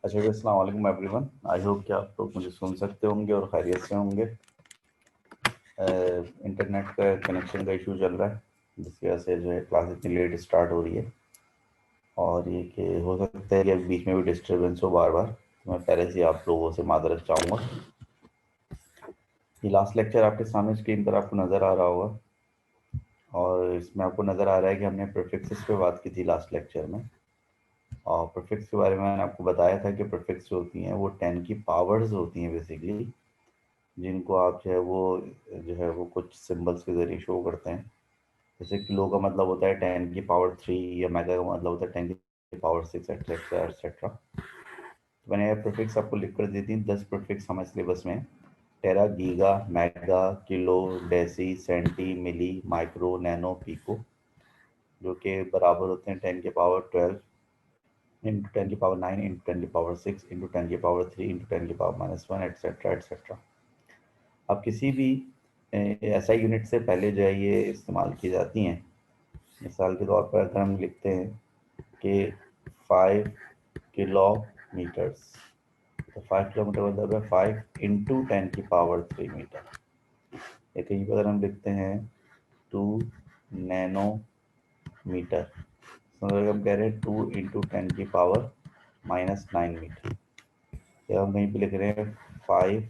अच्छा जी, अस्सलाम वालेकुम एवरीवन। आई होप कि आप लोग मुझे सुन सकते होंगे और खैरियत से होंगे। इंटरनेट का कनेक्शन का इशू चल रहा है, जिसकी वजह से जो है क्लास इतनी लेट स्टार्ट हो रही है। और ये कि हो सकता है कि अभी बीच में भी डिस्टर्बेंस हो बार बार, तो मैं पहले से आप लोगों से माजरत चाहूँगा। ये लास्ट लेक्चर आपके सामने स्क्रीन पर आपको नज़र आ रहा होगा, और इसमें आपको नज़र आ रहा है कि हमने प्रीफिक्सेस पे बात की थी लास्ट लेक्चर में। और प्रीफिक्स के बारे में मैंने आपको बताया था कि प्रीफिक्स जो होती हैं वो 10 की पावर्स होती हैं बेसिकली, जिनको आप जो है वो कुछ सिंबल्स के ज़रिए शो करते हैं। जैसे किलो का मतलब होता है 10 की पावर 3, या मेगा का मतलब होता है 10 की पावर 6, एक्सेट्रा एक्सेट्रा। तो मैंने ये प्रीफिक्स आपको लिख कर दी थी, 10 प्रीफिक्स हमारे सिलेबस में। Tera, giga, mega, kilo, deci, centi, milli, micro, nano, pico, जो कि बराबर होते हैं 10 के पावर 12 इंटू 10 की पावर 9 इंटू 10 की पावर 6 इंटू 10 की पावर 3 इंटू 10 की पावर -1, एक्सेट्रा एक्सेट्रा। अब किसी भी एसआई यूनिट से पहले जो है ये इस्तेमाल की जाती हैं। मिसाल के तौर पर अगर हम लिखते हैं कि 5 किलोमीटर्स, तो 5 किलोमीटर मतलब है 5 इंटू 10 की पावर 3 मीटर। या कहीं पर अगर हम लिखते हैं 2 नैनो मीटर, तो अगर हम कह रहे हैं 2 इंटू 10 की पावर -9 मीटर। या हम कहीं पे लिख रहे हैं 5,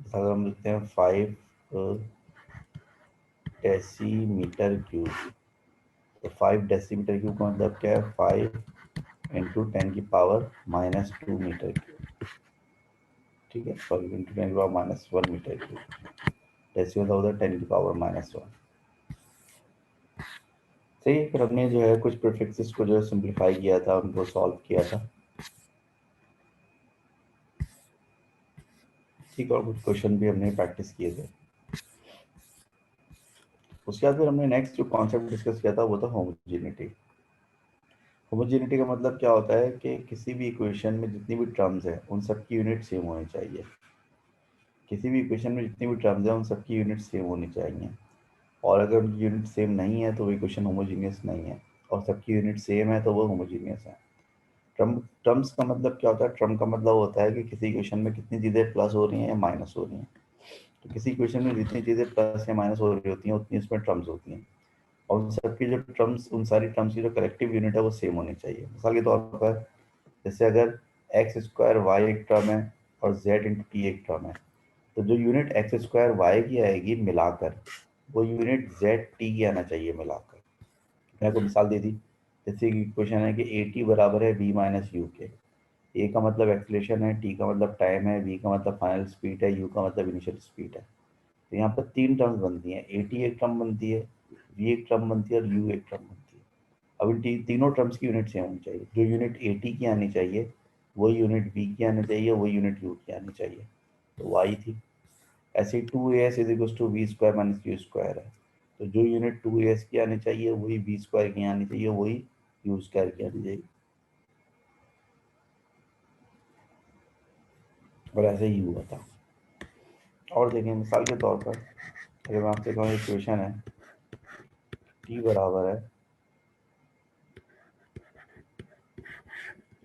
अगर हम लिखते हैं 5 डेसीमीटर क्यूब, तो 5 डेसीमीटर क्यूब का मतलब क्या है? 5 इंटू 10 की पावर -2 मीटर क्यूब। ठीक है, 5 इंटू 10 की पावर -1 मीटर क्यूब। डेसी मतलब होता है 10 की पावर -1। सही है। फिर हमने जो है कुछ प्रीफिक्सेस को जो है सिंप्लीफाई किया था, उनको सॉल्व किया था। ठीक है, और कुछ क्वेश्चन भी हमने प्रैक्टिस किए थे। उसके बाद फिर हमने नेक्स्ट जो कॉन्सेप्ट डिस्कस किया था वो था होमोजेनिटी। होमोजेनिटी का मतलब क्या होता है कि किसी भी इक्वेशन में जितनी भी टर्म्स हैं उन सब की यूनिट सेम होनी चाहिए। किसी भी इक्वेशन में जितनी भी टर्म्स हैं उन सब की यूनिट सेम होनी चाहिए। और अगर उनकी यूनिट सेम नहीं है तो वो इक्वेशन होमोजीनियस नहीं है, और सबकी यूनिट सेम है तो वो होमोजीनियस है। टर्म्स का मतलब क्या होता है? टर्म का मतलब होता है कि किसी इक्वेशन में कितनी चीज़ें प्लस हो रही हैं या माइनस हो रही हैं। तो किसी इक्वेशन में जितनी चीज़ें प्लस या माइनस हो रही होती हैं उतनी उसमें टर्म्स होती हैं। और उन सबकी जो टर्म्स, उन सारी टर्म्स की जो कलेक्टिव यूनिट है वो सेम होनी चाहिए। मिसाल के तौर पर जैसे अगर एक्स स्क्वायर वाई एक टर्म है और जेड इंटू टी एक टर्म है, तो जो यूनिट एक्स स्क्वायर वाई की आएगी मिलाकर, वो यूनिट जेड टी की आना चाहिए मिलाकर। मैंने आपको मिसाल दी थी, जैसे कि क्वेश्चन है कि ए टी बराबर है वी माइनस यू के। ए का मतलब एक्सलेशन है, टी का मतलब टाइम है, वी का मतलब फाइनल स्पीड है, यू का मतलब इनिशियल स्पीड है। तो यहाँ पर तीन टर्म्स बनती हैं, ए टी एक टर्म बनती है, वी एक टर्म बनती है और यू एक टर्म बनती है। अब इन तीनों टर्म्स की यूनिट सेम होनी चाहिए। जो यूनिट ए टी की आनी चाहिए वही यूनिट वी की आनी चाहिए, वही यूनिट यू की आनी चाहिए। तो वाई थी। ऐसे ही 2as is equal to V square minus Q square है। तो जो यूनिट 2as की आनी चाहिए वही वी स्क्वायर की आनी चाहिए, वही यू स्क्वायर की आनी चाहिए। और ऐसे ही हुआ था। और देखें, मिसाल के तौर पर अगर मैं आपसे कहूँ इक्वेशन है टी बराबर है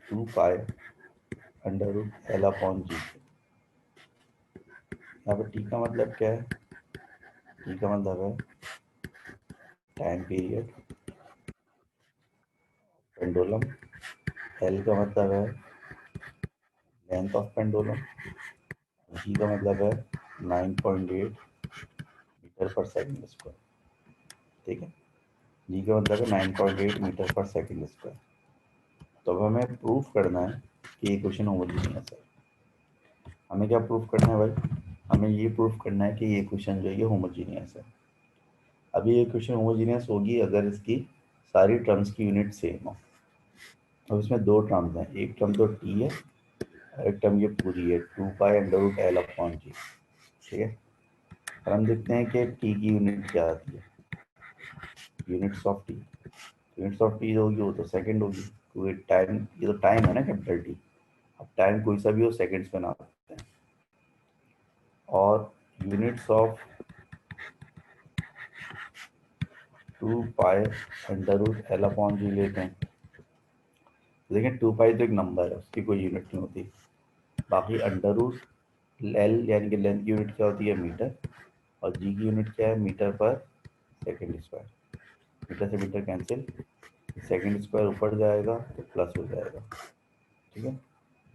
2 pi under root L upon G. यहाँ पर टी का मतलब क्या है? टी का मतलब है टाइम पीरियड, पेंडुलम। एल का मतलब है लेंथ ऑफ पेंडुलम। जी का मतलब है 9.8 मीटर पर सेकंड स्क्वायर। ठीक है, जी का मतलब है 9.8 मीटर पर सेकंड स्क्वायर। तो अब हमें प्रूफ करना है कि इक्वेशन होमोजीनियस है। हमें क्या प्रूफ करना है भाई? हमें ये प्रूफ करना है कि ये इक्वेशन जो है ये होमोजीनियस है। अभी ये इक्वेशन होमोजीनियस होगी अगर इसकी सारी टर्म्स की यूनिट सेम हो। अब इसमें दो टर्म्स हैं, एक टर्म तो टी है और एक टर्म ये पूरी है 2 pi under root L upon G. ठीक है, और हम देखते हैं कि टी की यूनिट क्या आती है। Units of T, units of T जो होगी वो तो सेकंड होगी, क्योंकि टाइम, ये तो टाइम है ना, कैपिटल टी। अब टाइम कोई सा भी हो सेकंड्स में नापते हैं। और units of 2 pi under root L upon G लेते हैं। देखिए 2 पाई तो एक नंबर है, उसकी कोई यूनिट नहीं होती। बाकी अंडर रूट एल यानी कि लेंथ की यूनिट क्या होती है, मीटर, और जी की यूनिट क्या है, मीटर पर सेकेंड स्क्वायर। मीटर से मीटर कैंसिल, सेकेंड स्क्वायर ऊपर जाएगा तो प्लस हो जाएगा, ठीक है।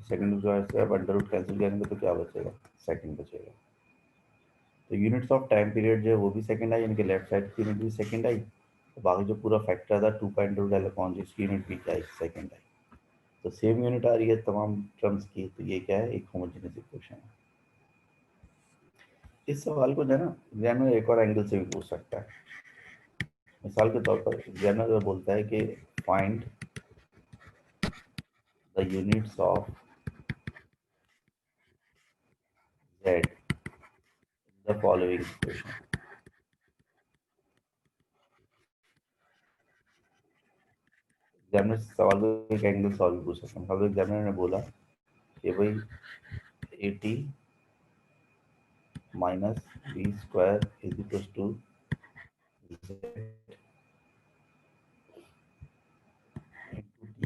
सेकेंड स्क्वायर से आप अंडर रूट कैंसिल करेंगे तो क्या बचेगा, सेकेंड बचेगा। तो यूनिट्स ऑफ टाइम पीरियड जो है वो भी सेकेंड आई, यानी कि लेफ्ट साइड की यूनिट भी सेकेंड आई। तो बाकी जो पूरा फैक्टर था 2.2 जिसकी यूनिट भी क्या आई, सेकेंड आई। तो सेम यूनिट आ रही है तमाम टर्म्स की, तो ये क्या है, एक होमोजेनियस इक्वेशन है। इस सवाल को जो है ना एग्जामिनर एक और एंगल से भी पूछ सकता है। मिसाल के तौर पर एग्जामिनर बोलता है कि find the units of Z the following equation. Examiner सवाल को एक एंगल से और भी पूछ सकते हैं। मतलब एग्जामिनर ने बोला कि भाई 80 minus B square is equal to T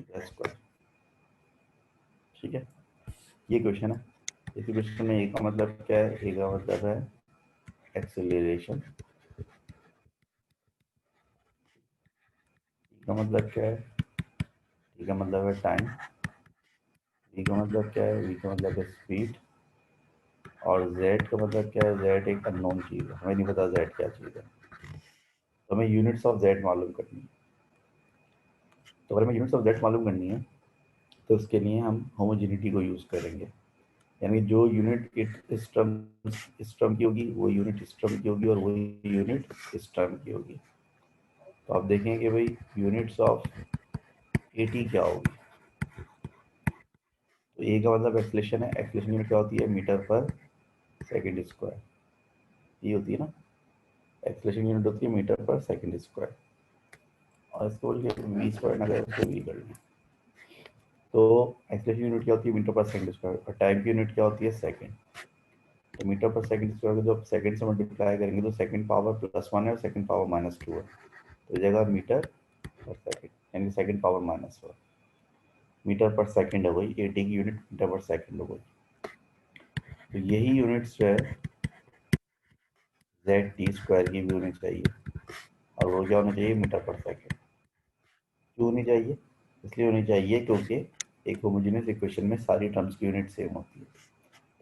का स्क्वायर, ठीक है। ये क्वेश्चन है। इस क्वेश्चन में ए का मतलब क्या है, ए का मतलब है एक्सेलरेशन, टी का मतलब क्या है, टी का मतलब है टाइम, वी का मतलब क्या है, वी का मतलब है स्पीड, और जेड का मतलब क्या है, जेड एक अननोन चीज़ है, हमें नहीं पता जेड क्या चीज़ है। तो हमें यूनिट्स ऑफ जेड मालूम करनी है। तो अगर हमें यूनिट्स ऑफ जेड मालूम करनी है तो उसके लिए हम होमोजेनिटी को यूज़ करेंगे। यानी जो यूनिट इस टर्म की होगी वो यूनिट इस टर्म की होगी और वही यूनिट इस टर्म की होगी। तो आप देखें कि भाई यूनिट्स ऑफ ए टी क्या होगी। तो ए का मतलब एक्सलेशन है, एक्सलेशन यूनिट क्या होती है, मीटर पर सेकेंड स्क्वायर, ये होती है ना। एक्सलेशन यूनिट होती है मीटर पर सेकेंड स्क्वायर, और इसको बोल के वी स्क्वायर ना करें, उसको वी कर लें। तो एक्सलेशन यूनिट क्या होती है, मीटर पर सेकेंड स्क्वायर, और टाइम की यूनिट क्या होती है, सेकेंड। तो मीटर पर सेकंड स्क्वायर को जब सेकंड से मल्टीप्लाई करेंगे तो सेकंड पावर +1 है और सेकंड पावर -2 है, तो ये जगह मीटर पर सेकंड, यानी सेकंड पावर -1 मीटर पर सेकंड है, वही एटी की यूनिट मीटर पर सेकंड हो गई। तो यही यूनिट्स जो है जेड टी स्क्वायर की भी होनी चाहिए, और वो क्या होना चाहिए, मीटर पर सेकंड। क्यों होनी चाहिए, इसलिए होनी चाहिए क्योंकि एक होमोजेनियस इक्वेशन में सारी टर्म्स की यूनिट सेम होती है।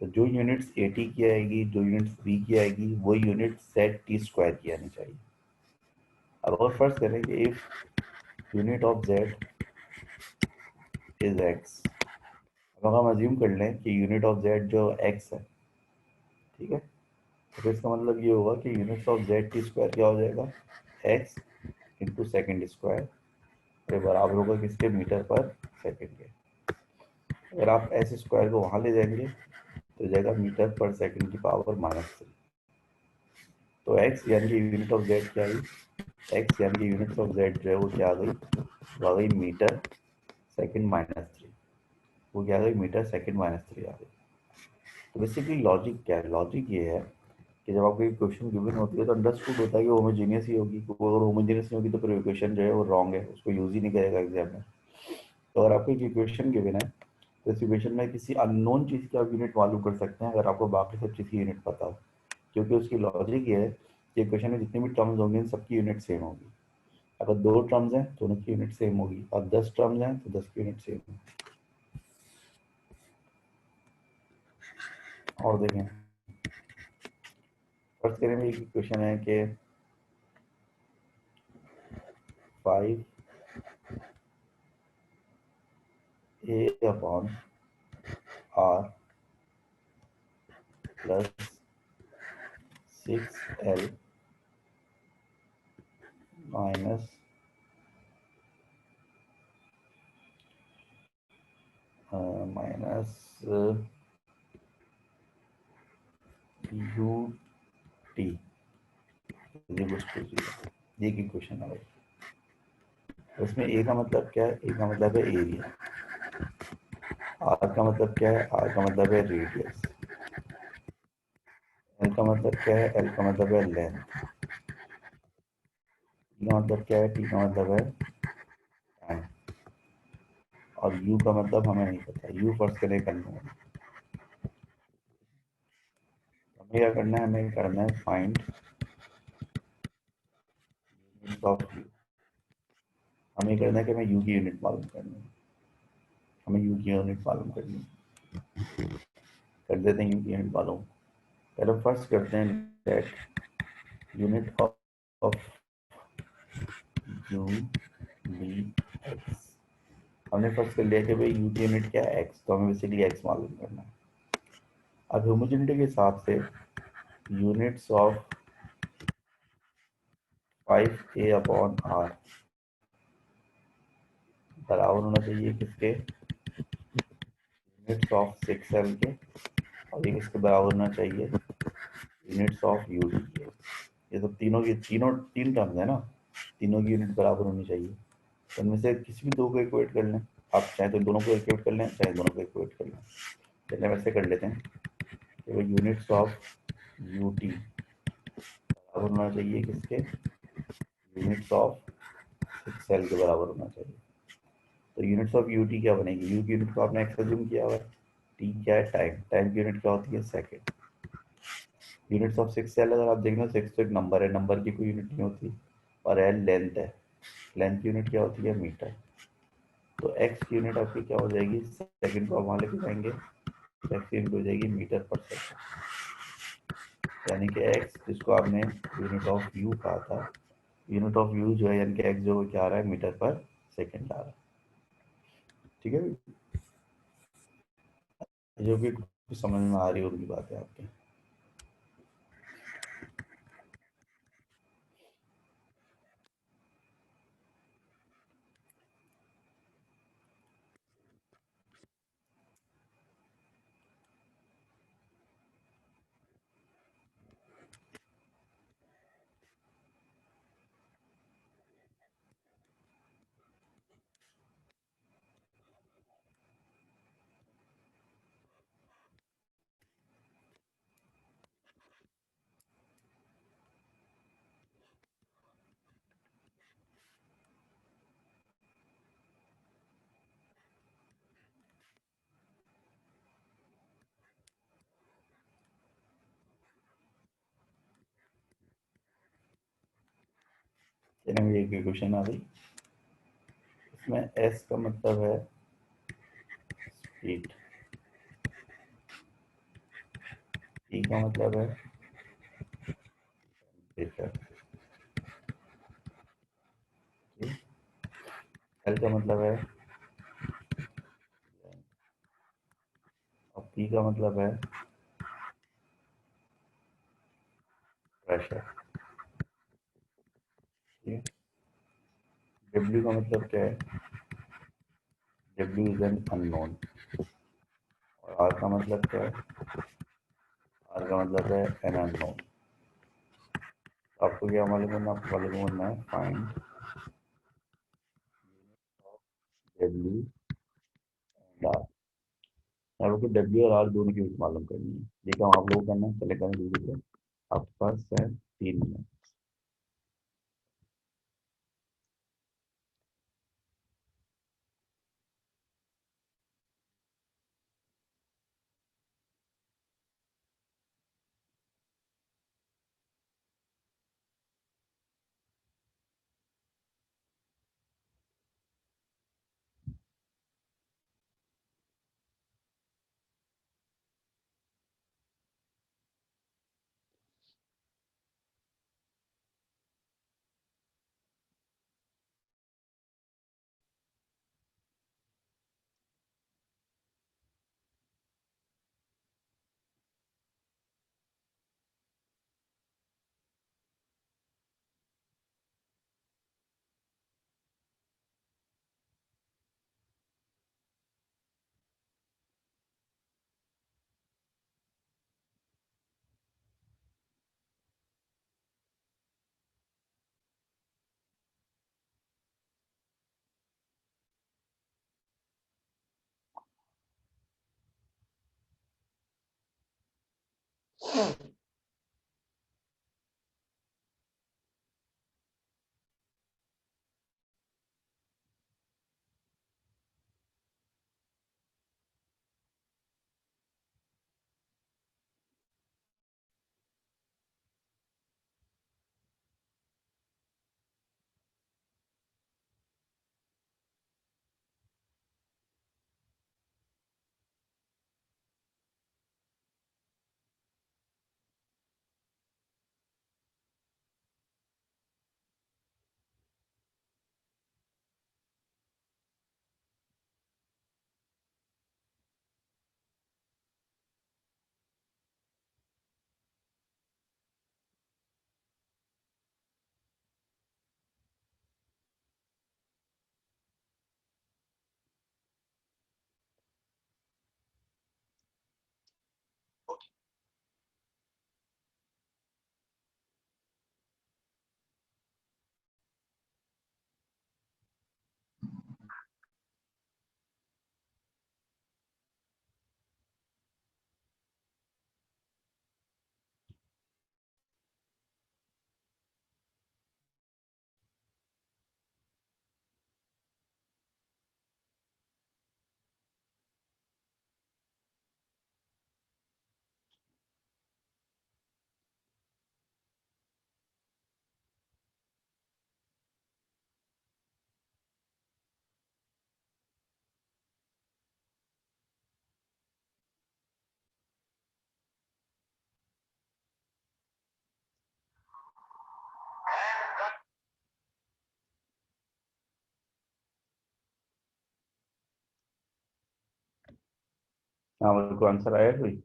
तो जो यूनिट्स ए टी की आएगी, जो यूनिट्स बी की आएगी, वो यूनिट जेड टी स्क्वायर की आनी चाहिए। अब अगर फर्ज करें कि if unit of Z is x, अब हम अज्यूम कर लें कि यूनिट ऑफ जेड जो एक्स है, ठीक है। तो इसका मतलब ये होगा कि units of Z T square क्या हो जाएगा, एक्स इंटू सेकेंड स्क्वायर, ये बराबर होगा किसके, मीटर पर सेकेंड के। अगर आप एस स्क्वायर को वहाँ ले जाएंगे तो जाएगा मीटर पर सेकेंड की पावर -3। तो एक्स यानी कि यूनिट ऑफ जेड क्या आई, एक्स यानी कि यूनिट ऑफ जेड जो है वो क्या आ गई, वो आ गई मीटर सेकेंड -3। वो क्या आ गई, मीटर सेकेंड -3 आ गई। तो बेसिकली लॉजिक क्या है, लॉजिक ये है कि जब आपको इक्वेशन गिवन होती है तो अंडरस्टूड होता है कि होमोजेनियस ही होगी, क्योंकि अगर होमोजेनियस नहीं होगी तो फिर इक्वेशन जो है वो रॉन्ग है, उसको यूज ही नहीं करेगा एग्जाम में। तो अगर आपको एक इक्वेशन गिवन है तो इस इक्वेशन में किसी अननोन चीज़ की आप यूनिट मालूम कर सकते हैं अगर आपको बाकी सब चीज़ की यूनिट पता हो, क्योंकि उसकी लॉजिक ये है कि इक्वेशन में जितनी भी टर्म्स होंगी सबकी यूनिट सेम होगी। अगर 2 टर्म्स हैं तो उनकी यूनिट सेम होगी, और 10 टर्म्स हैं तो 10 की यूनिट सेम होगी। और देखें, फर्स्ट करें एक इक्वेशन है कि 5 A upon R plus 6L minus minus U T ये की क्वेश्चन है भाई। उसमें ए का मतलब क्या है, ए का मतलब है एरिया, आर का मतलब क्या है, आर का मतलब है रेडियस, एल का मतलब क्या है, एल का मतलब है लेंथ, टी का मतलब क्या है, टी का मतलब है टाइम, और u का मतलब हमें नहीं पता, u फर्स्ट करें करना है। हमें क्या करना है, हमें करना है फाइंड यूनिट्स ऑफ u। हमें करना है कि हमें u की यूनिट मालूम करनी है, हमें u की यूनिट मालूम करनी है। कर देते हैं u की यूनिट मालूम। पहले फर्स्ट करते हैं let unit of u be x। हमने फर्स्ट कर लिया कि भाई u की यूनिट क्या है, x, तो हमें बेसिकली x मालूम करना है। अब होमोजेनिटी के हिसाब से units of 5a upon r बराबर होना चाहिए किसके, यूनिट्स ऑफ 6l के, और ये किसके बराबर होना चाहिए, यूनिट्स ऑफ ud के। ये सब तीनों की तीन टर्म्स है ना, तीनों की यूनिट बराबर होनी चाहिए। तो इनमें से किसी भी दो को इक्वेट कर लें, आप चाहे तो दोनों को इक्वेट कर लें, चाहे दोनों को इक्वेट कर लें। चलिए वैसे कर लेते हैं कि वो यूनिट्स ऑफ ut बराबर होना चाहिए किसके, यूनिट्स ऑफ 6l के बराबर होना चाहिए। तो यूनिट्स ऑफ ut क्या बनेगी, u की यूनिट को आपने एक्स अज्यूम किया हुआ है, t क्या है, टाइम, टाइम की यूनिट क्या होती है, सेकंड। यूनिट्स ऑफ 6l अगर आप देखना, 6 तो एक नंबर है, नंबर की कोई यूनिट नहीं होती, और l लेंथ है, लेंथ की यूनिट क्या होती है, मीटर। तो x की यूनिट आपकी क्या हो जाएगी, सेकंड को आप वहाँ लेके जाएंगे, x की यूनिट हो जाएगी मीटर पर सेकंड। यानी कि x जिसको आपने यूनिट ऑफ u कहा था, यूनिट ऑफ u जो है यानी कि x जो क्या आ रहा है, मीटर पर सेकंड आ रहा है। ठीक है, जो भी समझ में आ रही होगी बात है आपके। चलिए मेरी एक क्वेश्चन आ गई, इसमें s का मतलब है स्पीड, t का मतलब है टेम्परेचर, l का मतलब है, और p का मतलब है प्रेशर। ठीक है, w का मतलब क्या है, w इज एन अननोन, और r का मतलब क्या है, r का मतलब है एन अननोन। आपको क्या मालूम करना, आपको मालूम करना है फाइंड w एंड r। आपको w और r दोनों की वैल्यू मालूम करनी है, ये काम आप लोग करना है, चले करें दीजिए। आपके पास है 3 मिनट। हाँ, मेरे को आंसर आया कोई?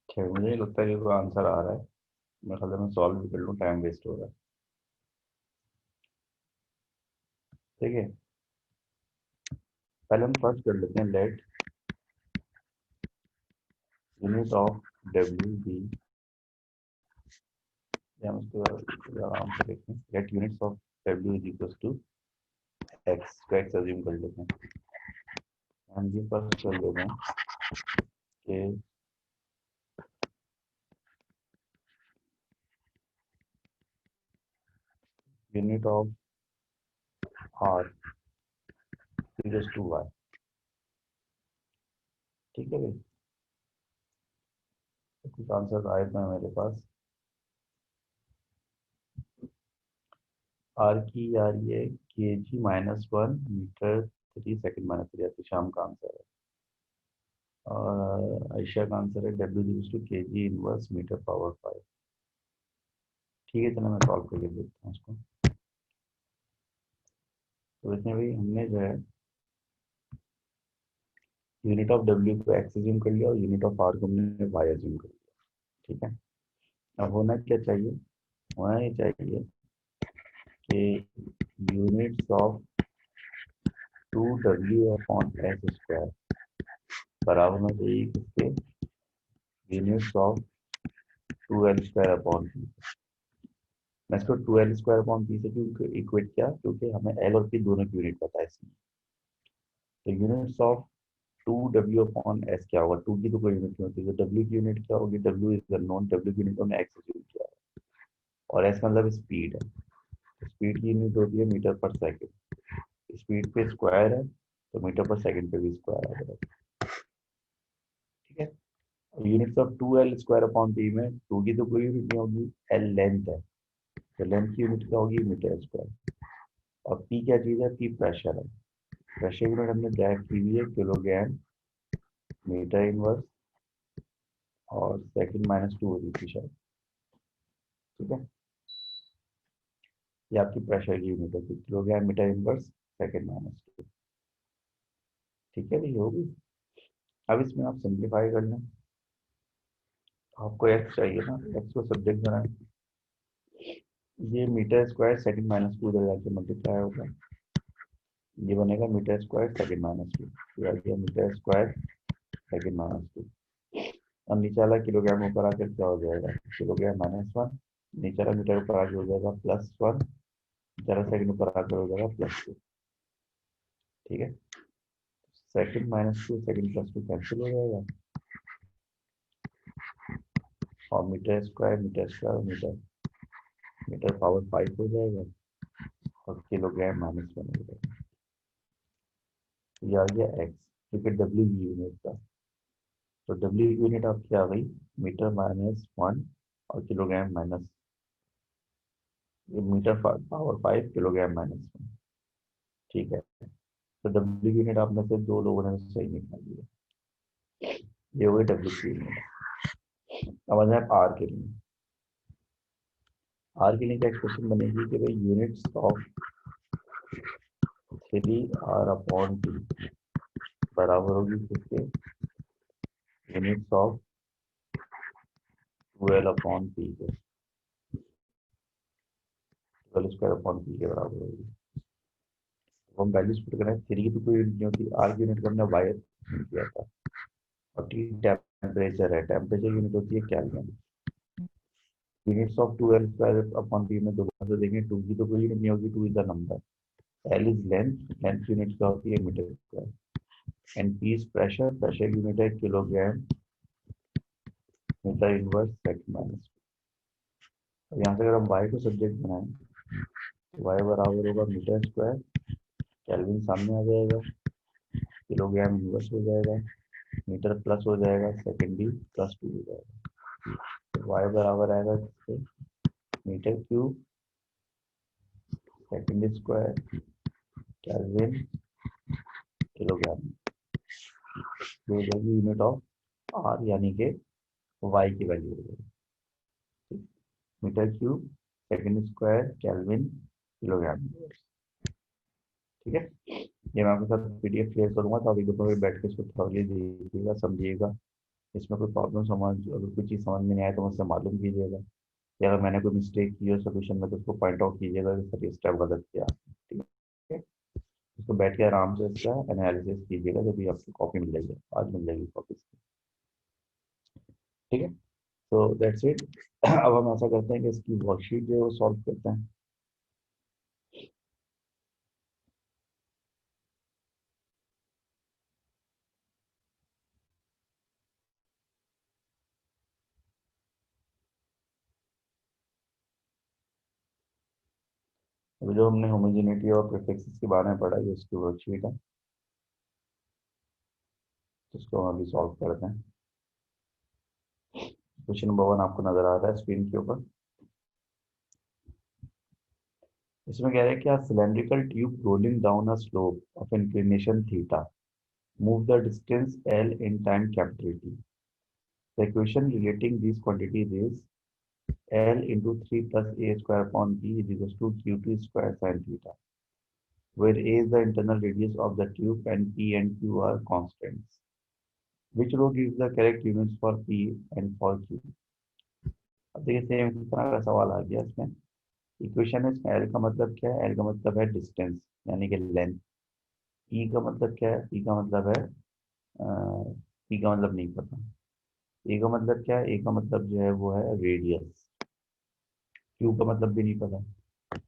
ठीक, मुझे नहीं लगता कि कोई आंसर आ रहा है। मैं ख्याल मैं सॉल्व भी कर लूँ, टाइम वेस्ट हो रहा है। ठीक है, पहले हम फर्स्ट कर लेते हैं, let unit of W be, या हम इसको आराम से देखें, let units of W is equal to X, तो एक्स अज्यूम कर लेते हैं। हम ये फर्स्ट कर लेते हैं कि unit of R equal to Y. ठीक है भाई, तो कुछ आंसर आए थे मेरे पास। आर की आ रही है के जी -1 मीटर 3 सेकेंड -3, तो शाम का आंसर है। और आयशा का आंसर है डब्ल्यू टू के जी इनवर्स मीटर पावर 5। ठीक है, चलो मैं सॉल्व करके देखता हूँ उसको। तो इसमें भाई हमने जो है यूनिट ऑफ डब्ल्यू को एक्स एज्यूम कर लिया और यूनिट ऑफ आर को हमने वाई एज्यूम कर लिया। ठीक है, अब होना क्या चाहिए? होना ये चाहिए कि यूनिट्स ऑफ 2w/s² बराबर होना चाहिए किसके? Units of 2l² upon P. मैं इसको 2l² अपॉन पी से क्यों इक्वेट किया? क्योंकि हमें एल और पी दोनों की यूनिट पता है इसमें। तो यूनिट्स ऑफ 2w/s क्या होगा? टू की तो कोई यूनिट नहीं होती, तो डब्ल्यू की यूनिट क्या होगी? डब्ल्यू इज नॉन, डब्ल्यू की यूनिट हमने एक्स एज्यूम किया है, और एस मतलब स्पीड है। स्पीड की यूनिट होती है मीटर पर सेकंड। स्पीड पे स्क्वायर है, तो मीटर पर सेकंड पे भी स्क्वायर आ जाएगा। ठीक है, units of 2l² upon P में टू की तो कोई यूनिट नहीं होगी, एल लेंथ है, तो लेंथ की यूनिट क्या होगी? Metre square. और पी क्या चीज़ है? पी प्रेशर है। प्रेशर यूनिट हमने ड्राइव की हुई है किलोग्राम मीटर इनवर्स, और सेकंड -2 होती थी शायद। ठीक है, ये आपकी प्रेशर की यूनिट होती है, किलोग्राम मीटर इनवर्स सेकंड -2। ठीक है, ये होगी। अब इसमें आप सिंप्लीफाई कर लें। आपको एक्स चाहिए ना, एक्स को सब्जेक्ट बनाए। ये मीटर स्क्वायर सेकंड -2 इधर जाके मल्टीप्लाई होगा, ये बनेगा मीटर स्क्वायर सेकंड -2, ये आ गया मीटर स्क्वायर सेकंड -2। और नीचे वाला किलोग्राम ऊपर आकर क्या हो जाएगा? किलोग्राम -1, नीचे वाला मीटर ऊपर आके हो जाएगा +1, नीचे वाला सेकंड ऊपर आकर हो जाएगा +2। ठीक है, सेकंड -2 सेकंड +2 कैंसिल हो जाएगा, और metre square metre, metre power 5 हो जाएगा, और किलोग्राम -1 हो जाएगा। ये आ गया एक्स, क्योंकि डब्ल्यू की यूनिट था। तो डब्ल्यू की यूनिट आपकी आ गई मीटर -1 और kilogram minus, metre power 5 kilogram -1। ठीक है, तो डब्ल्यू की यूनिट आप में से दो लोगों ने सही निकाल दिया, ये हो गई डब्ल्यू की यूनिट। अब आ जाए आर के लिए। आर के लिए क्या एक्सप्रेशन बनेगी कि भाई यूनिट्स ऑफ 3r/t बराबर होगी किसके? यूनिट्स ऑफ 12/p के, 12² अपॉन पी के बराबर होगी। तो हम वैल्यूज पुट करें, थ्री की तो कोई यूनिट नहीं होती, आर की यूनिट को हमने वाई किया था, और टी टेम्परेचर है, टेम्परेचर यूनिट होती है kelvin. Units of 2l square upon P में दोबारा से देखें, 2 की तो कोई यूनिट नहीं होगी, 2 is the number, L is length, length unit क्या होती है metre square, and P is pressure, pressure unit है kilogram metre inverse second minus. और यहाँ से अगर हम वाई को सब्जेक्ट बनाएं तो वाई बराबर होगा मीटर स्क्वायर, केल्विन सामने आ जाएगा, किलोग्राम इनवर्स हो जाएगा, मीटर प्लस हो जाएगा, सेकेंड भी प्लस 2 हो जाएगा। तो वाई बराबर आएगा किससे, metre cube second square kelvin kilogram, जो हो जाएगी यूनिट ऑफ आर, यानी कि वाई की वैल्यू हो जाएगी, metre cube second square kelvin kilogram. ठीक है, ये मैं आपके साथ पीडीएफ शेयर करूंगा, तो आप एक दफा बैठ के इसको थॉरली देखिएगा, समझिएगा। इसमें कोई प्रॉब्लम समझ, अगर कोई चीज़ समझ में नहीं आए तो मुझसे मालूम कीजिएगा, या अगर मैंने कोई मिस्टेक की हो सोल्यूशन में तो उसको पॉइंट आउट कीजिएगा कि सर ये स्टेप गलत किया। ठीक है, इसको बैठ के आराम से इसका एनालिसिस कीजिएगा, जब भी आपको कॉपी मिल जाएगी, आज मिल जाएगी कॉपी। ठीक है, तो दैट्स इट। अब हम ऐसा करते हैं कि इसकी वर्कशीट जो है वो सॉल्व करते हैं। अभी जो हमने होमोजेनिटी और प्रीफिक्सेस के बारे में पढ़ा है, ये उसकी वर्कशीट है, जिसको हम अभी सॉल्व करते हैं। क्वेश्चन नंबर 1 आपको नजर आ रहा है स्क्रीन के ऊपर। इसमें कह रहे हैं कि a cylindrical tube rolling down a slope of inclination theta move the distance L in time capital T. The equation relating these quantities is L into 3 plus a square upon b is equals to q2 square sin theta, where a is the internal radius of the tube and p and q are constants. Which row gives the correct units for p and for q? अब देखिए same इस तरह का सवाल आ गया इसमें। Equation है, इसमें एल का मतलब क्या है, एल का मतलब है डिस्टेंस यानी कि लेंथ। ई का मतलब क्या है, ई का मतलब है, ई का मतलब नहीं पता। ए का मतलब क्या है, ए का मतलब जो है वो है रेडियस। क्यू का मतलब भी नहीं पता।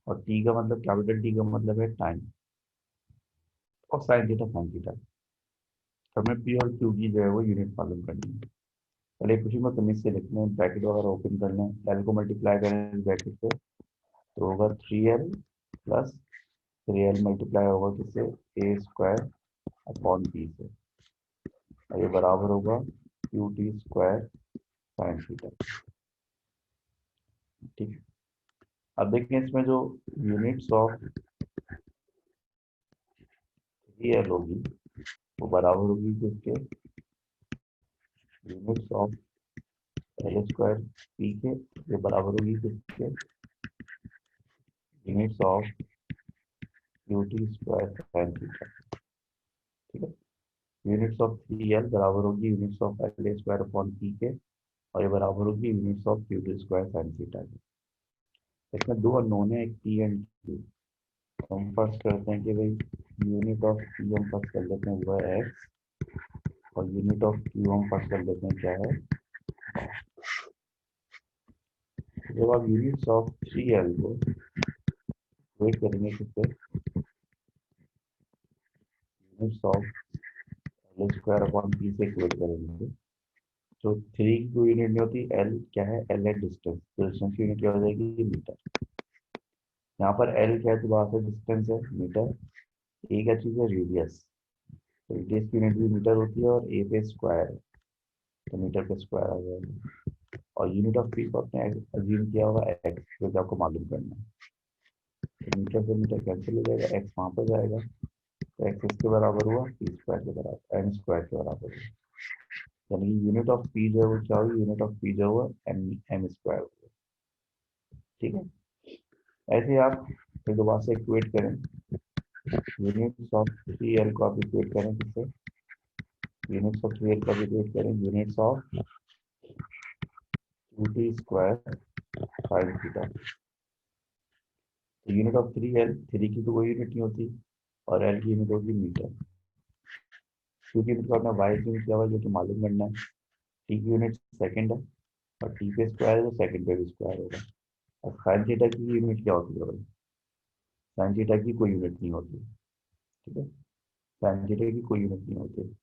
और टी का मतलब, कैपिटल टी का मतलब है टाइम। और साइन थीटा साइन थीटा। हमें पी और क्यू की जो है वो यूनिट मालूम करनी है। पहले कुछ में तमीज से लिखने हैं, ब्रैकेट वगैरह ओपन कर लें, एल को मल्टीप्लाई करें ब्रैकेट से तो होगा 3l प्लस 3l मल्टीप्लाई होगा किससे, ए स्क्वायर अपॉन बी से, और ये बराबर होगा Q T square sine theta. ठीक है, अब देखें इसमें जो यूनिट्स ऑफ एल होगी वो बराबर होगी किसके, units of L square P के, ये बराबर होगी किसके, units of Q T square sine theta. ठीक है, यूनिट्स ऑफ 3l बराबर होगी units of L square upon P के, और ये बराबर होगी units of Q T square sine theta के। इसमें दो अननोन है, एक पी एंड क्यू। हम फर्स्ट करते हैं कि भाई यूनिट ऑफ पी हम फर्स्ट कर लेते हैं वो है एक्स, और यूनिट ऑफ क्यू हम फर्स्ट कर लेते हैं क्या है। जब आप यूनिट्स ऑफ 3l को वेट करेंगे किससे, units of L square upon P से इक्वेट करेंगे, तो 3 की कोई यूनिट नहीं होती, एल क्या है, एल है डिस्टेंस, तो डिस्टेंस की यूनिट क्या हो जाएगी, मीटर। यहाँ पर एल क्या है, तो वहाँ से डिस्टेंस है मीटर, ए क्या चीज़ है, रेडियस, तो रेडियस की यूनिट भी मीटर होती है, और ए पे स्क्वायर है तो मीटर पे स्क्वायर आ जाएगा। और यूनिट ऑफ पी को आपने अज्यूम किया होगा एक्स, जो कि आपको मालूम करना है, तो मीटर से मीटर कैंसिल हो जाएगा, एक्स वहाँ पर जाएगा, तो एक्स इसके बराबर हुआ, पी स्क्वायर के बराबर, एन स्क्वायर के बराबर हुआ, यानी कि यूनिट ऑफ पी जो है वो क्या होगी, यूनिट ऑफ पी जो हुआ एम एम स्क्वायर हुआ। ठीक है, ऐसे ही आप फिर दोबारा से इक्वेट करें, यूनिट्स ऑफ 3l को आप इक्वेट करें किससे, यूनिट्स ऑफ 3l को आप इक्वेट करें units of Q T square sine theta. तो यूनिट ऑफ 3l, 3 की तो कोई यूनिट नहीं होती, और l की यूनिट होगी मीटर। क्यू की यूनिट को आपने वाई की यूनिट किया हुआ जो कि मालूम करना है। टी की यूनिट सेकेंड है, और टी पे स्क्वायर है तो सेकंड पे भी स्क्वायर होगा। और साइन थीटा की यूनिट क्या होती है भाई? साइन थीटा की कोई यूनिट नहीं होती। ठीक है, साइन थीटा की कोई यूनिट नहीं होती।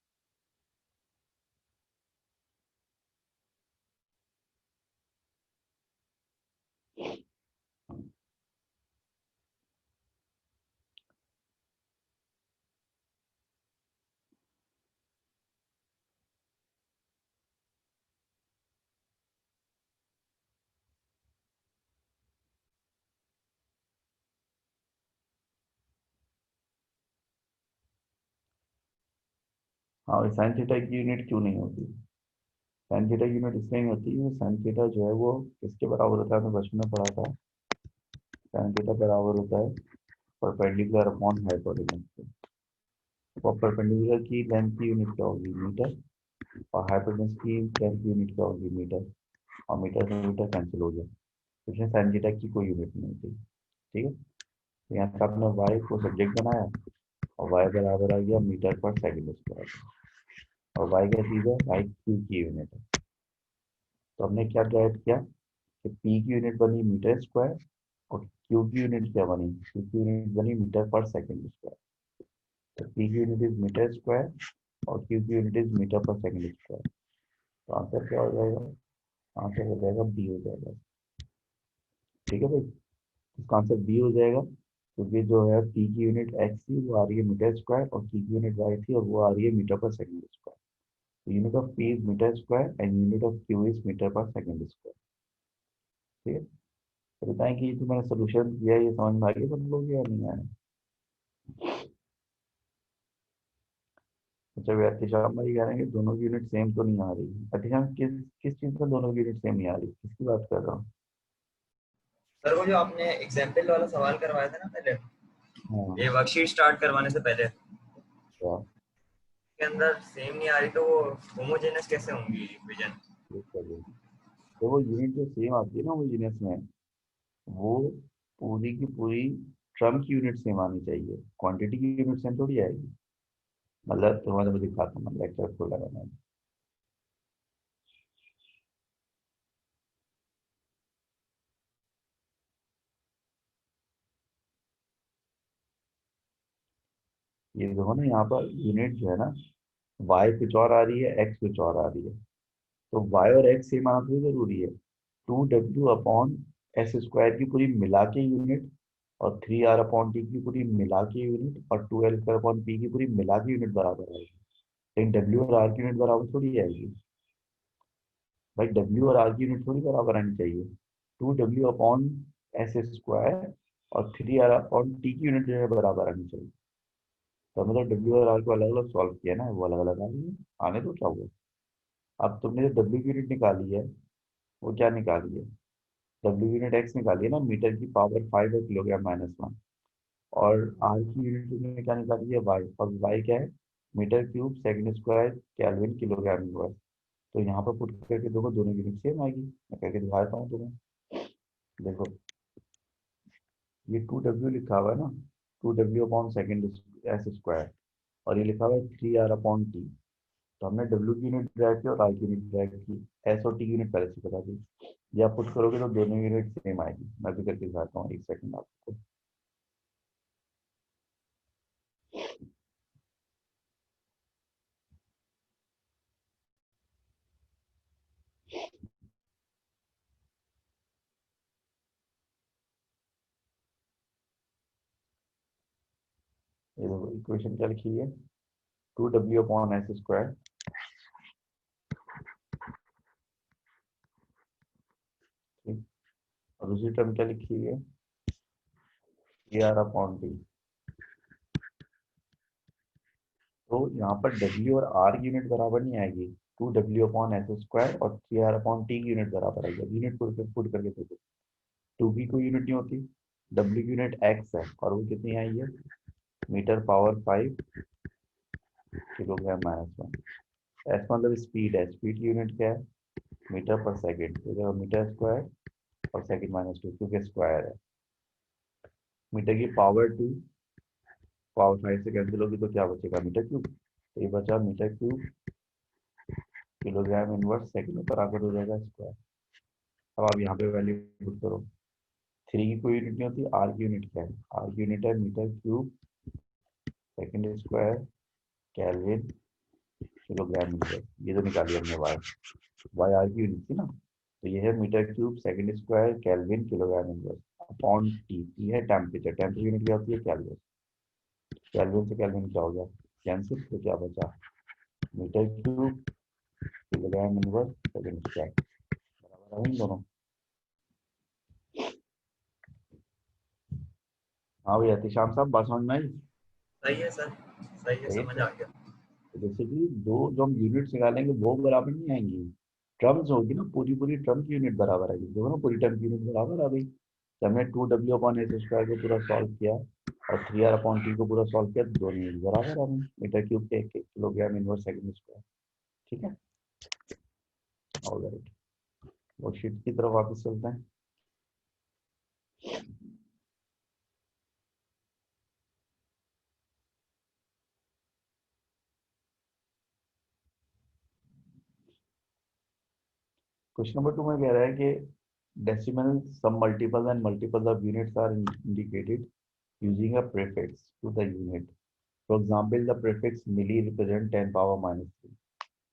हाँ, साइन थीटा की यूनिट क्यों नहीं होती? साइन थीटा की यूनिट इसलिए नहीं होती, वो साइन थीटा जो है वो किसके बराबर होता है, हमने बचपन में पढ़ा था। साइन थीटा बराबर होता है परपेंडिकुलर अपॉन हाइपोटेन्यूज के। और परपेंडिकुलर की लेंथ की यूनिट क्या होगी? मीटर। और हाइपोटेन्यूज की लेंथ की यूनिट क्या होगी? मीटर। और मीटर से मीटर कैंसिल हो गया, तो इसमें साइन थीटा की कोई यूनिट नहीं होती। ठीक है, तो यहाँ पे आपने वाई को सब्जेक्ट बनाया और वाई बराबर आ गया मीटर पर सेकंड स्क्वायर। और वाई क्या चीज़ है? वाई क्यू की यूनिट है। तो हमने क्या ड्राइव किया कि पी की यूनिट बनी मीटर स्क्वायर और क्यू की यूनिट क्या बनी? क्यू की यूनिट बनी मीटर पर सेकंड स्क्वायर। तो पी की यूनिट इज मीटर स्क्वायर और क्यू की यूनिट इज मीटर पर सेकंड स्क्वायर। तो आंसर क्या हो जाएगा? आंसर हो जाएगा बी हो जाएगा। ठीक है भाई, इसका आंसर बी हो जाएगा, क्योंकि जो है पी की यूनिट एक्स थी वो आ रही है मीटर स्क्वायर और की यूनिट वाई थी और वो आ रही है मीटर पर सेकंड स्क्वायर। तो unit of P is metre square and unit of Q is metre पर सेकंड स्क्वायर। ठीक है, तो बताएं कि ये जो मैंने सोल्यूशन किया है, ये समझ में आ गया सब लोग या नहीं आया? अच्छा, वे अतिशाम भाई कह रहे हैं कि दोनों की यूनिट सेम तो नहीं आ रही। अतिशाम किस किस चीज़ में दोनों की यूनिट सेम नहीं आ रही, किसकी बात कर रहा हूँ? सर वो जो आपने एग्जाम्पल वाला सवाल करवाया था ना पहले, हाँ। ये वर्कशीट स्टार्ट करवाने से पहले, अच्छा, के अंदर सेम नहीं आ रही तो वो होमोजेनस कैसे होंगी इक्वेशन? ठीक है जी। तो वो यूनिट जो सेम आती है ना वो यूनिट्स में, वो पूरी की पूरी ट्रम की यूनिट सेम आनी चाहिए, क्वांटिटी की यूनिट सेम थोड़ी आएगी। मतलब तुम्हारे मुझे दिखाता हूँ, लेक्चर खोला मैंने। ये देखो ना, यहाँ पर यूनिट जो है ना, वाई कुछ और आ रही है, एक्स कुछ और आ रही है। तो वाई और एक्स सेम आना तो जरूरी है। 2w अपॉन एस स्क्वायर की पूरी मिला के यूनिट और 3r अपॉन टी की पूरी मिला के यूनिट और 2l स्क्वायर अपॉन पी की पूरी मिला के यूनिट बराबर आएगी। लेकिन w और r की यूनिट बराबर थोड़ी आएगी भाई। w और r की यूनिट थोड़ी बराबर आनी चाहिए। 2w अपॉन एस स्क्वायर और 3r अपॉन टी की यूनिट जो है बराबर आनी चाहिए। तो हमने तो w और r को अलग अलग सॉल्व किया ना, वो अलग अलग आ रही है। आने तो क्या हुआ? अब तुमने जो w की यूनिट निकाली है वो क्या निकाली है? w यूनिट x निकाली है ना, मीटर की पावर 5 है किलोग्राम माइनस 1। और r की यूनिट तुमने क्या निकाली है? y। और y क्या है? Metre cube second square kelvin kilogram inverse. तो यहाँ पर पुट करके देखो, दोनों यूनिट सेम आएगी। मैं करके दिखाता हूँ तुम्हें। देखो, ये 2w लिखा हुआ है ना, 2w upon second S square, और ये लिखा हुआ है 3r अपॉन टी। तो हमने w की यूनिट ड्रैग की और r की यूनिट ड्रैग की, s और t की यूनिट पहले से बता दी। ये आप पुट करोगे तो दोनों यूनिट सेम आएगी। मैं भी करके दिखाता हूँ, एक सेकंड आपको। ये देखो इक्वेशन क्या लिखी है? 2w अपॉन एस स्क्वायर, ठीक। और दूसरी टर्म क्या लिखी है? 3r upon T. तो यहाँ पर w और r की यूनिट बराबर नहीं आएगी। 2w अपॉन एस स्क्वायर और 3r अपॉन टी की यूनिट बराबर आएगी। यूनिट पुट करके देखो, 2 की कोई यूनिट नहीं होती। w की यूनिट x है और वो कितनी आई है? Metre power 5 kilogram minus 1। S मतलब स्पीड है, स्पीड की यूनिट क्या है? मीटर पर सेकेंड। तो मीटर स्क्वायर और सेकेंड माइनस 2 क्योंकि स्क्वायर है। मीटर की पावर 2, पावर 5 से कैंसिल होगी तो क्या बचेगा? Metre cube. तो ये बचा metre cube kilogram inverse second, ऊपर आकर हो जाएगा स्क्वायर। अब आप यहाँ पे वैल्यू पुट करो। 3 की कोई यूनिट नहीं होती, आर की यूनिट क्या है? आर की यूनिट है metre cube second square kelvin kilogram metre. ये तो निकाली हमने वाई आर की यूनिट थी ना, तो ये है metre cube second square kelvin kilogram inverse upon T. T है टेम्परेचर, टेम्परेचर यूनिट क्या होती है? केल्विन। केल्विन से केल्विन क्या हो गया? कैंसिल, तो क्या बचा? Metre cube kilogram inverse second square बराबर है इन दोनों। हाँ भैया शाम साहब बात समझ में आई? सही है सर, सही है, सही समझ है। आ गया। तो जैसे कि दो जो हम यूनिट्स निकालेंगे वो बराबर नहीं आएंगी, टर्म्स होगी ना, पूरी पूरी टर्म की यूनिट बराबर आएगी। देखो ना पूरी टर्म की यूनिट बराबर आ गई। तो हमने 2w अपॉन एस स्क्वायर को पूरा सॉल्व किया और 3r अपॉन टी को पूरा सॉल्व किया, दोनों यूनिट बराबर आ गई मीटर क्यूब के एक किलोग्राम इनवर्स सेकंड स्क्वायर। ठीक है, ऑलराइट। वर्कशीट की तरफ वापस चलते हैं। क्वेश्चन नंबर 2 में कह रहा है कि decimal some multiple and multiple of units are indicated using a prefix to the unit. For example, the prefix milli represent 10 power minus 3.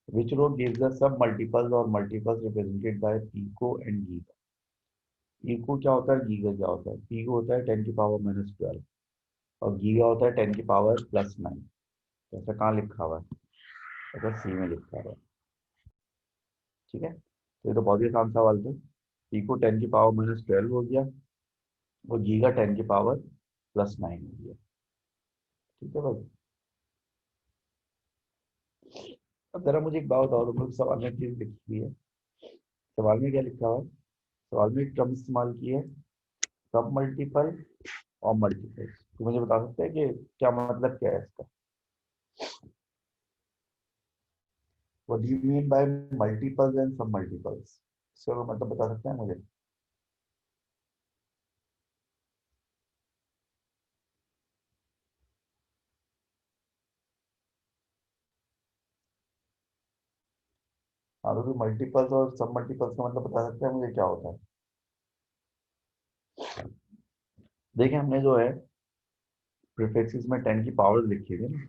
Which row gives the sub multiples or multiples represented by pico and giga? pico क्या होता है, giga क्या होता है? pico होता है 10 की power minus 12 और giga होता है 10 की पावर प्लस 9। ऐसा कहाँ लिखा हुआ है? ऐसा सी में लिखा हुआ है। ठीक है, तो ये तो बहुत ही आसान सवाल था। pico 10 की पावर माइनस 12 हो गया और giga 10 की पावर प्लस 9 हो गया। ठीक है भाई, अब जरा मुझे एक बात बताओ, तुम लोग सवाल में चीज लिखी हुई है, सवाल में क्या लिखा हुआ है? सवाल में एक टर्म इस्तेमाल की है, सब मल्टीपल और मल्टीपल। तो मुझे बता सकते हैं कि क्या मतलब क्या है इसका? What do you mean by multiples and सब मल्टीपल्स? इसका मतलब बता सकते हैं मुझे? हाँ, तो मल्टीपल्स और सब मल्टीपल्स का मतलब बता सकते हैं मुझे क्या होता है? देखिए हमने जो है प्रीफिक्सेस में 10 की पावर लिखी थी ना,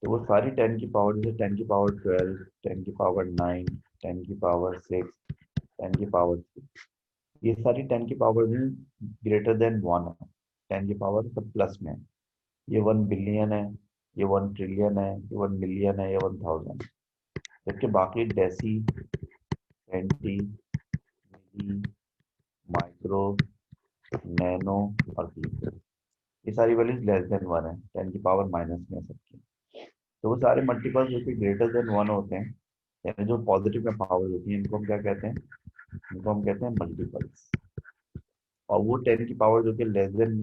तो वो सारी 10 की पावर, जैसे 10 की पावर 12, 10 की पावर 9, 10 की पावर 6, 10 की पावर 3, ये सारी 10 की पावर में ग्रेटर देन 1 है। 10 की पावर सब प्लस में है। ये 1 बिलियन है, ये 1 ट्रिलियन है, ये 1 मिलियन है, ये 1000। जबकि बाकी deci, centi, milli, micro, nano और पीको, ये सारी वैल्यूज लेस देन 1 है, 10 की पावर माइनस में है सबकी। तो वो सारे मल्टीपल्स जो कि ग्रेटर देन 1 होते हैं, यानी जो पॉजिटिव में पावर होती है, इनको हम क्या कहते हैं? इनको हम कहते हैं मल्टीपल्स। और वो 10 की पावर जो कि लेस देन,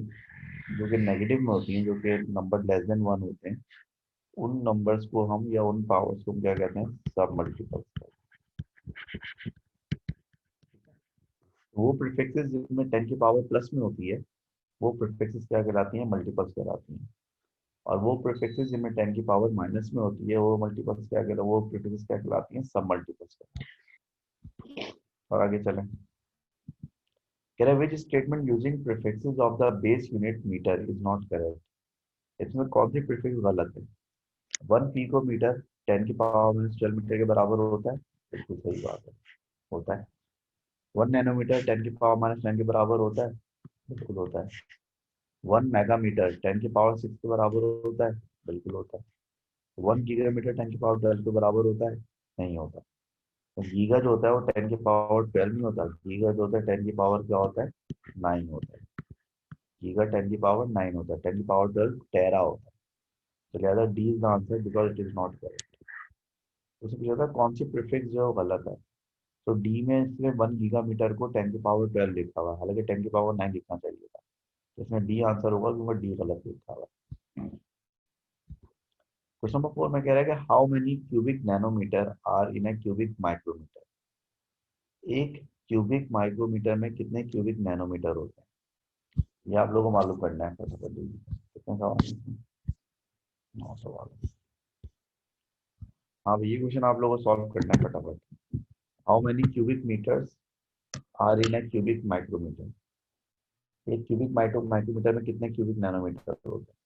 जो कि नेगेटिव में होती हैं, जो कि नंबर लेस देन 1 होते हैं, उन नंबर्स को हम या उन पावर्स को हम क्या कहते हैं? सब मल्टीपल्स। वो प्रीफिक्सेस जिनमें 10 की पावर प्लस में होती है, वो प्रीफिक्सेस क्या कहलाती हैं? मल्टीपल्स कहलाती हैं। और वो प्रीफिक्सेस जिनमें 10 की पावर माइनस में होती है, वो मल्टीपल्स क्या कहलाती, वो प्रीफिक्सेस क्या कहलाती हैं? सब मल्टीपल्स। और आगे चलें, कह रहा है which statement using prefixes of the base unit metre is not correct? इसमें कौन सी प्रीफिक्स गलत है? 1 पीको मीटर 10 की पावर माइनस 12 मीटर के बराबर होता है, बिल्कुल सही बात है, होता है। 1 नैनोमीटर 10 की पावर माइनस 9 के बराबर होता है, बिल्कुल होता है। 1 मेगामीटर 10 की पावर 6 के बराबर होता है, बिल्कुल होता है। 1 गीगामीटर 10 की पावर 12 के बराबर होता है, नहीं होता। तो गीगा जो होता है वो 10 की पावर 12 नहीं होता, गीगा जो होता है 10 की पावर क्या होता है? 9 होता है। गीगा 10 की पावर 9 होता है, 10 की पावर 12 टेरा होता है। तो लिहाजा D is the answer because it is not correct. उससे पूछा था कौन सी प्रीफिक्स जो है वो गलत है, तो डी में इसमें 1 गीगामीटर को 10 की पावर 12 लिखा हुआ है, हालांकि 10 की पावर 9 लिखना चाहिए था। तो इसमें डी आंसर होगा क्योंकि डी गलत लिखा हुआ है। क्वेश्चन नंबर 4 में कह रहा है कि how many cubic nanometre are in a cubic micrometre? एक क्यूबिक माइक्रोमीटर में कितने क्यूबिक नैनोमीटर होते हैं? ये आप लोगों को मालूम करना है, फटाफट जल्दी। कितने सवाल हैं इसमें? 9 सवाल। हाँ, ये क्वेश्चन आप लोगों को सॉल्व करना है फटाफट। How many cubic metres are in a cubic micrometre. एक क्यूबिक माइक्रोमीटर में कितने क्यूबिक नैनोमीटर होते हैं?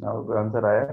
और कोई आंसर आया?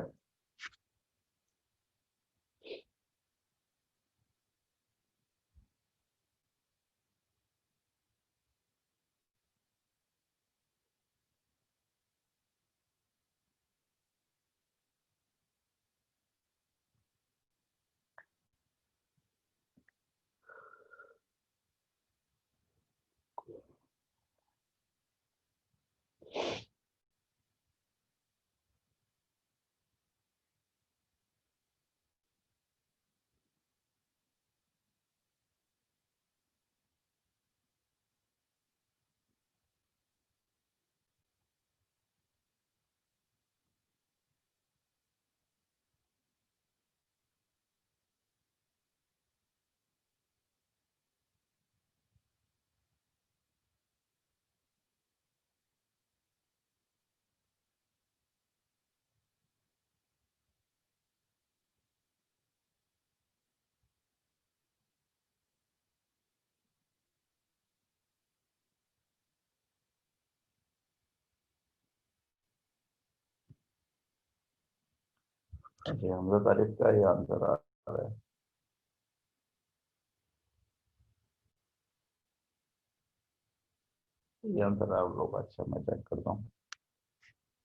अच्छा, हमजा तारीफ का ये आंसर आ रहा है। ये आंसर आप लोग, अच्छा मैं चेक करता हूँ।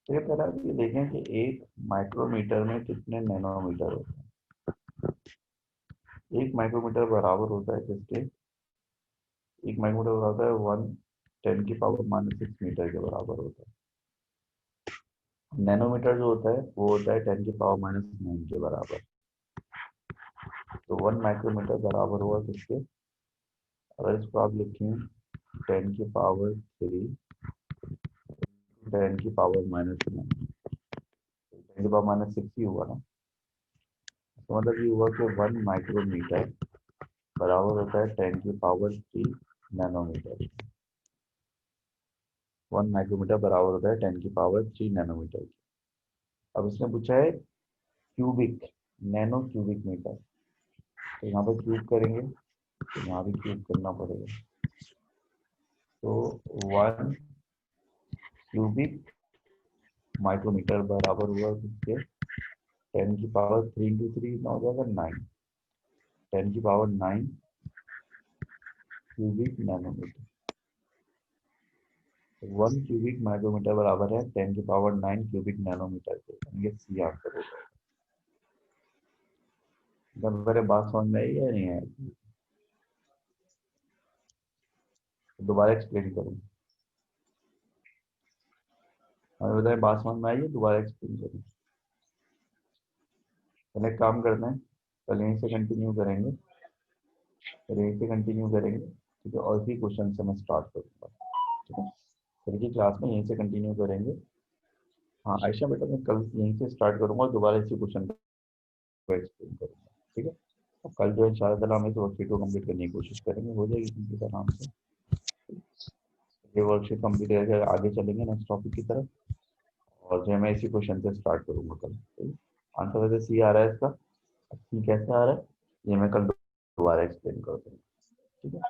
तो ये कह रहा है कि देखें कि एक माइक्रोमीटर में कितने नैनोमीटर होते हैं। एक माइक्रोमीटर बराबर होता है किसके? एक माइक्रोमीटर बराबर है 1 × 10⁻⁻⁶ मीटर के बराबर होता है। नैनोमीटर जो होता है वो होता है 10⁻⁹ के बराबर। तो 1 माइक्रोमीटर बराबर हुआ किसके? अगर इसको आप लिखें 10⁻³ 10⁻⁻⁹ 10⁻⁻⁶ ही हुआ ना। तो मतलब ये हुआ कि 1 माइक्रोमीटर बराबर होता है 10⁻³ नैनोमीटर। 1 माइक्रोमीटर बराबर होता है 10⁻³ नैनोमीटर। अब इसने पूछा है क्यूबिक, नैनो क्यूबिक मीटर। तो यहाँ पर क्यूब करेंगे तो यहाँ भी क्यूब करना पड़ेगा। तो 1 क्यूबिक माइक्रोमीटर बराबर हुआ किसके? 10⁻³ × 3 कितना हो जाएगा? 9। 10⁻⁹ क्यूबिक नैनोमीटर। 1 क्यूबिक माइक्रोमीटर बराबर है 10⁻⁹ क्यूबिक नैनोमीटर के। ये सी आंसर होगा। जब मेरे बात समझ में आई है नहीं है? दोबारा एक्सप्लेन करूँ? हमें बताए बात समझ में आई है, दोबारा एक्सप्लेन करूँ? पहले एक काम करते हैं, कल यहीं से कंटिन्यू करेंगे, फिर यहीं से कंटिन्यू करेंगे, ठीक है। और इसी क्वेश्चन से मैं स्टार्ट करूँगा, ठीक है। फिर की क्लास में यहीं से कंटिन्यू करेंगे। हाँ आयशा बेटा, मैं कल यहीं से स्टार्ट करूँगा और दोबारा इसी क्वेश्चन को एक्सप्लेन करूँगा, ठीक है। और कल जो इंशाल्लाह हम इस वर्कशीट को कंप्लीट करने की कोशिश करेंगे, हो जाएगी कंप्लीट आराम से। ये वर्कशीट कंप्लीट करके आगे चलेंगे नेक्स्ट टॉपिक की तरफ। और जो है मैं इसी क्वेश्चन से स्टार्ट करूँगा कल, ठीक है। आंसर वैसे सी आ रहा है इसका। सी कैसे आ रहा है ये मैं कल दोबारा एक्सप्लेन कर दूंगा। ठीक है,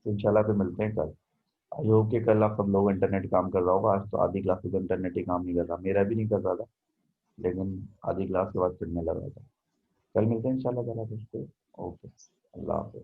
तो इंशाल्लाह फिर मिलते हैं कल। आई होप कि कल आप सब लोग इंटरनेट काम कर रहा होगा। आज तो आधी क्लास में इंटरनेट ही काम नहीं कर रहा, मेरा भी नहीं कर रहा था, लेकिन आधी क्लास के बाद फिरने लगा था। कल मिलते हैं इंशाल्लाह ताला फिर से। ओके, अल्लाह हाफिज़।